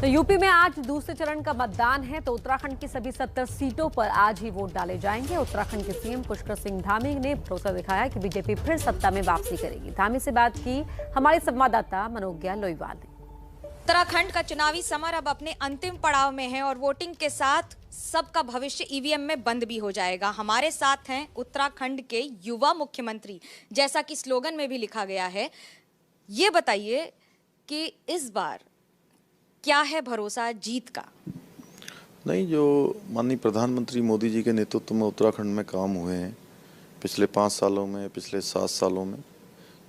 तो यूपी में आज दूसरे चरण का मतदान है। तो उत्तराखंड की सभी 70 सीटों पर आज ही वोट डाले जाएंगे। उत्तराखंड के सीएम पुष्कर सिंह धामी ने भरोसा दिखाया कि बीजेपी फिर सत्ता में वापसी करेगी। धामी से बात की हमारे संवाददाता मनोज्ञा लोईवाल ने। उत्तराखंड का चुनावी समर अब अपने अंतिम पड़ाव में है और वोटिंग के साथ सबका भविष्य ईवीएम में बंद भी हो जाएगा। हमारे साथ हैं उत्तराखंड के युवा मुख्यमंत्री, जैसा कि स्लोगन में भी लिखा गया है। ये बताइए कि इस बार क्या है भरोसा जीत का? नहीं, जो माननीय प्रधानमंत्री मोदी जी के नेतृत्व में उत्तराखंड में काम हुए हैं पिछले 5 सालों में, पिछले 7 सालों में,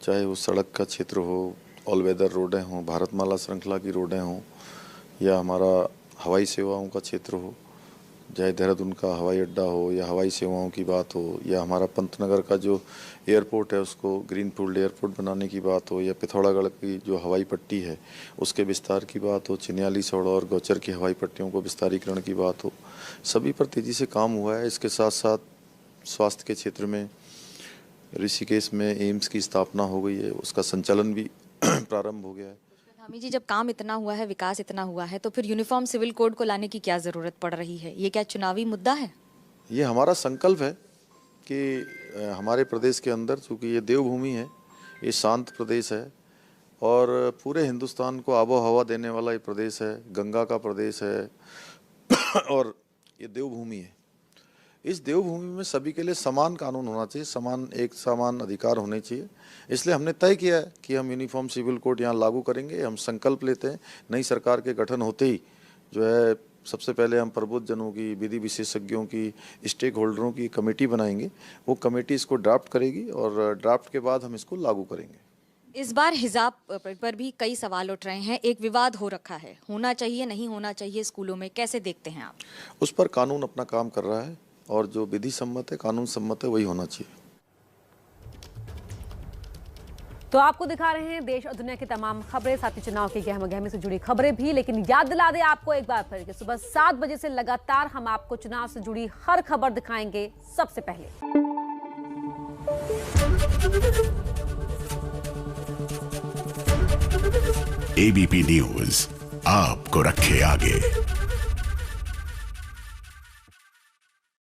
चाहे वो सड़क का क्षेत्र हो, ऑल वेदर रोडें हों, भारतमाला श्रृंखला की रोडें हों, या हमारा हवाई सेवाओं का क्षेत्र हो, चाहे देहरादून का हवाई अड्डा हो या हवाई सेवाओं की बात हो, या हमारा पंतनगर का जो एयरपोर्ट है उसको ग्रीनफील्ड एयरपोर्ट बनाने की बात हो, या पिथौरागढ़ की जो हवाई पट्टी है उसके विस्तार की बात हो, चिन्याली, सौड़ा और गौचर की हवाई पट्टियों को विस्तारीकरण की बात हो, सभी पर तेज़ी से काम हुआ है। इसके साथ साथ स्वास्थ्य के क्षेत्र में ऋषिकेश में एम्स की स्थापना हो गई है, उसका संचालन भी प्रारंभ हो गया है। धामी जी, जब काम इतना हुआ है, विकास इतना हुआ है, तो फिर यूनिफॉर्म सिविल कोड को लाने की क्या जरूरत पड़ रही है? ये क्या चुनावी मुद्दा है? ये हमारा संकल्प है कि हमारे प्रदेश के अंदर, चूँकि ये देवभूमि है, ये शांत प्रदेश है और पूरे हिंदुस्तान को आबो हवा देने वाला ये प्रदेश है, गंगा का प्रदेश है और ये देवभूमि है। इस देवभूमि में सभी के लिए समान कानून होना चाहिए, समान अधिकार होने चाहिए। इसलिए हमने तय किया है कि हम यूनिफॉर्म सिविल कोड यहाँ लागू करेंगे। हम संकल्प लेते हैं, नई सरकार के गठन होते ही जो है सबसे पहले हम प्रबुद्ध जनों की, विधि विशेषज्ञों की, स्टेक होल्डरों की कमेटी बनाएंगे। वो कमेटी इसको ड्राफ्ट करेगी और ड्राफ्ट के बाद हम इसको लागू करेंगे। इस बार हिजाब पर भी कई सवाल उठ रहे हैं, एक विवाद हो रखा है, होना चाहिए नहीं होना चाहिए स्कूलों में, कैसे देखते हैं आप? उस पर कानून अपना काम कर रहा है और जो विधि सम्मत है, कानून सम्मत है, वही होना चाहिए। तो आपको दिखा रहे हैं देश और दुनिया की तमाम खबरें, साथ ही चुनाव की गहमा-गहमी से जुड़ी खबरें भी। लेकिन याद दिला दें आपको एक बार फिर कि सुबह 7 बजे से लगातार हम आपको चुनाव से जुड़ी हर खबर दिखाएंगे सबसे पहले। एबीपी न्यूज आपको रखे आगे।